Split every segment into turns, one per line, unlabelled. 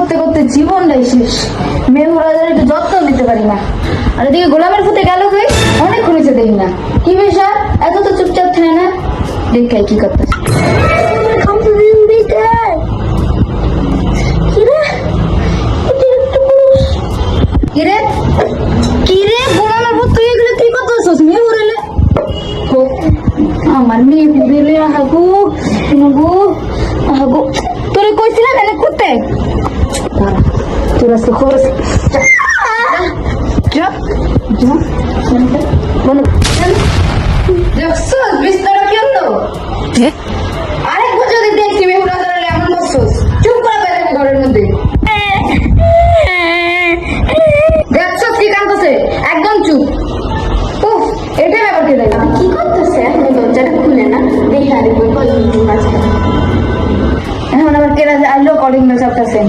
করতে করতে জীবনটাই শেষ। মেহুরাদের একটু যত্ন নিতে পারি না। আর এদিকে গোলামের ফুটে গেল কই, অনেক খুঁজে দেখি না। কি বিষয় এত তো চুপচাপ থাকে না, দেখাই কি করতে। কিরে কিরে গোলামের ফুট, তুই এগুলো কি করতেছিস? মেহুরেলে আমার মেয়ে পুরেলে আহাগো গো আহাগো, তোরে কইছিলাম এনে করতে। তোরা সে খরচ বিস্তারা কেন তো আরেকবার যদি দেখছি মেহুরা ধরে এমন করছিস, চুপ করে বেড়ে ঘরের মধ্যে। দেখছ কি কাঁদতেছে, একদম চুপ। উফ, এটা ব্যাপার কি লাগে?
কি করতেছে? এখন দরজাটা খুলে না, দেখে আরে বই কলিং
এখন আবার কেরা আইলো কলিং বেল চাপতেছে।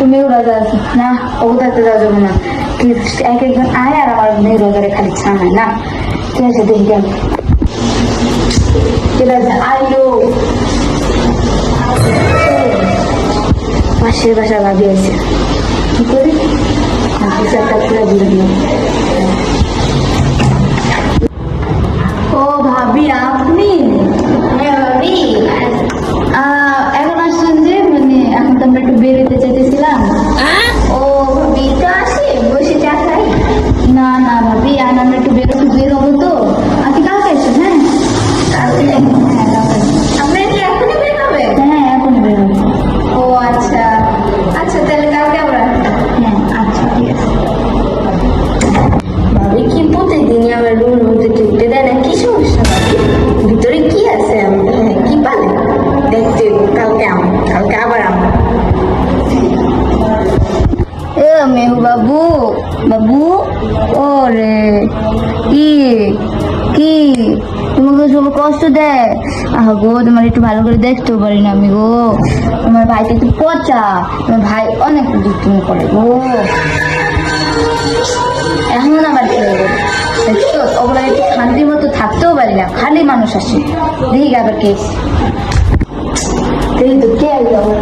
তুমিও রাজা আছে না, ওগুলাতে যাওয়া যাবে না। কি এক একজন আয় আর আমার মেয়ে রোজারে খালি ছানায় না। ঠিক আছে, দেখি কেন কেরা আইলো। পাশের বাসা ভাবি আছে, কি করি কিছু একটা পুরো জীবন। ও ভাবি আপনি?
হ্যাঁ ভাবি।
এখন আসছেন যে, মানে এখন তো আমরা একটু বেরোতে চাইতেছিলাম।
ও ভাবি তো আসে, বসে চা খাই।
না না ভাবি, আর আমরা একটু বেরোবো তো। আপনি কালকে আসছেন? হ্যাঁ
কালকে?
হ্যাঁ কালকে।
আপনার কি এখনই বের হবে?
হ্যাঁ এখন বেরোবো।
ও আচ্ছা আচ্ছা, তাহলে কালকে আমরা।
হ্যাঁ আচ্ছা ঠিক আছে।
ভাবি কি প্রতিদিনই আমার রুমের মধ্যে ঢুকতে দেয় না? কি সমস্যা ভাবি? ভিতরে কি আছে? কি পালে দেখতে? কালকে আবার আমরা।
এ মেহু বাবু, বাবু ও রে কি কি তোমাকে সব কষ্ট দেয়? আহ গো, তোমার একটু ভালো করে দেখতেও পারি না আমি গো। তোমার ভাইটা একটু পচা, তোমার ভাই অনেক দুষ্টুমি করে গো। এখন আবার কি হলো দেখছো, ওগুলো একটু শান্তির মতো থাকতেও পারি না, খালি মানুষ আসে। দেখি আবার কে, দেখি তো কে আইলো আবার।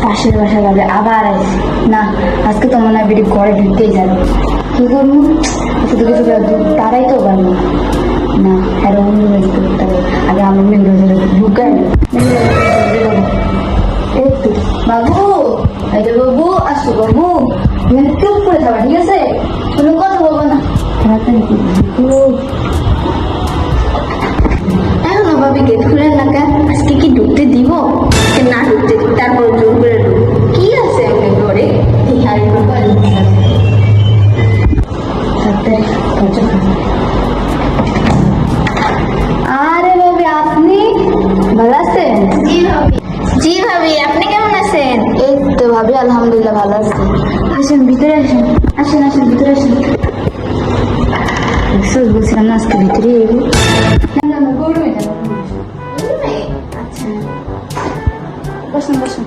পাশের বাসা যাবে আবার আসে না। আজকে তো মনে হয় বেটি ঘরে ঢুকতেই যাবে। কি করবো, শুধু কিছু তারাই তো পারবো না। হ্যাঁ অন্য করতে হবে। আগে আমার মেঘ ঢুকাই একটু। বাবু এই যে বাবু আসছো, বাবু তুমি চুপ করে থাকবা, ঠিক আছে? তুমি কথা বলবো না, তাড়াতাড়ি
এখনো ভাবি গেট খুলেন না কেন? আজকে কি ঢুকতে দিব? না ঢুকতে দিব, তারপর জোর করে ঢুকবো। কি আছে আমি ঘরে?
আরে ভাবি আপনি ভালো আছেন?
জি ভাবি। জি ভাবি, আপনি কেমন আছেন?
এই তো ভাবি আলহামদুলিল্লাহ ভালো আছি। আসেন ভিতরে আসেন, আসেন আসেন ভিতরে আসেন। বলছিলাম না আজকে ভিতরে এলো। না না না, গরমে যাবো।
আচ্ছা
বসুন বসুন।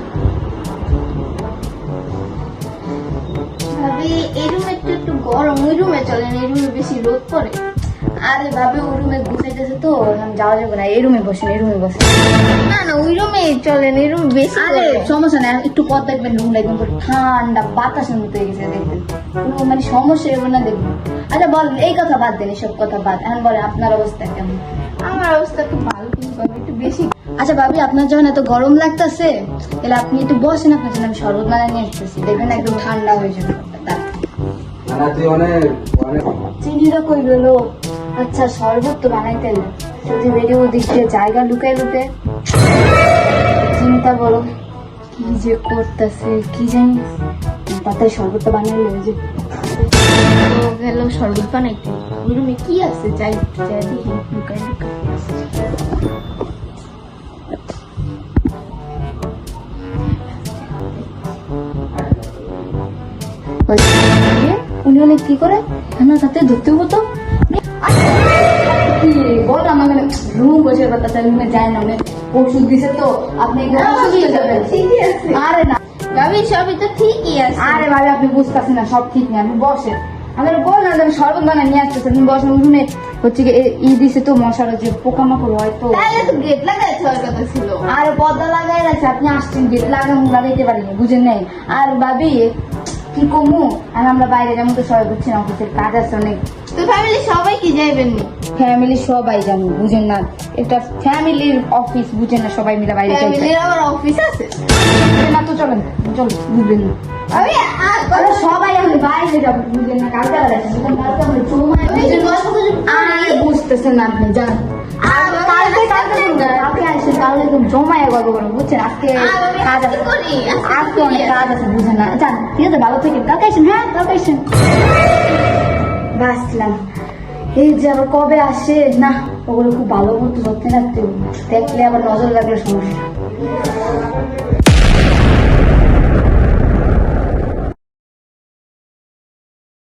ভাবি এই রুমে একটু গরম, ওই রুমে চলেন, এই রুমে বেশি রোদ পড়ে।
আরে ভাবি ওই রুমে ঘুমাইতেছে তো, এখন যাওয়া যাবে না। এই রুমে বসেন, এই রুমে বসেন।
না না, ওই রুমে চলেন, এই রুমে বেশি
আরে
গরম।
সমস্যা নেই, একটু পথ দেখবেন রুমটা একদম পুরো ঠান্ডা বাতাসের মতো হয়ে গেছে, দেখবেন কোনো মানে সমস্যা হবে না দেখবেন। আচ্ছা বল, এই কথা বাদ দেন, এসব কথা বাদ। এখন বলে আপনার অবস্থা কেমন?
আমার অবস্থা একটু ভালো, কিন্তু আমি একটু বেশি।
আচ্ছা ভাবি, আপনার যখন এত গরম লাগতেছে তাহলে আপনি একটু বসেন, আপনার জন্য আমি শরবত বানিয়ে নিয়ে আসতেছি, দেখবেন একদম ঠান্ডা হয়ে যাবে। চিনিটা কই গেল? আচ্ছা শরবত তো বানাইতে না, যদি বেরিয়ে ওদিকে জায়গা লুকায় লুকায়। চিন্তা করো কি যে করতেছে, কি জানি। তাতে শরবতটা বানাইলে যে
গেল শরবত বানাইতে। ওই রুমে কি আছে? যাই যাই দেখি, লুকাই লুকাই।
উনি অনেক কি করে না, তাতে ধরতে হতো। বল আমাকে রুম বসে কথা, রুমে যায় না, অনেক ওষুধ দিছে তো আপনি যাবেন।
ঠিকই আছে
আরে না
ভাবি, সবই তো ঠিকই আছে।
আরে ভাই আপনি বুঝতেছেন না, সব ঠিক নেই, আপনি বসেন। আমার বল না আমি শরবত বানাই নিয়ে আসতেছে তুমি বসো উঠুনে হচ্ছে কি ই দিছে তো মশার যে পোকামাকড় হয় তো
তাহলে তো গেট লাগাইতে হওয়ার কথা ছিল।
আর পর্দা লাগাই রাখছে আপনি আসছেন গেট লাগাইতে পারিনি বুঝেন নাই আর ভাবি কি কমু আর আমরা বাইরে যেমন তো সবাই বুঝছি না অফিসের কাজ আছে অনেক
তো ফ্যামিলি সবাই কি যাইবেন নি?
ফ্যামিলি সবাই জানি বুঝেন না একটা ফ্যামিলির অফিস বুঝেন না সবাই মিলে বাইরে যাইতে
ফ্যামিলির আবার অফিস আছে?
না তো চলেন চল বুঝবেন না
আমি
আরে সবাই আমি বাইরে যাবো বুঝেন না কালকে আর আছে কালকে আমরা চৌমায় আর বুঝতেছেন না আপনি যান কালকে আসে কালকে একদম জমায় গল্প করবো বুঝছেন আজকে কাজ আছে আজকে অনেক কাজ আছে বুঝেন না যান ঠিক আছে ভালো থেকে কালকে আসেন হ্যাঁ কালকে আসেন বাঁচলাম এই যে আবার কবে আসে না ওগুলো খুব ভালো মতো ধরতে রাখতে হবে। দেখলে আবার নজর লাগলে সমস্যা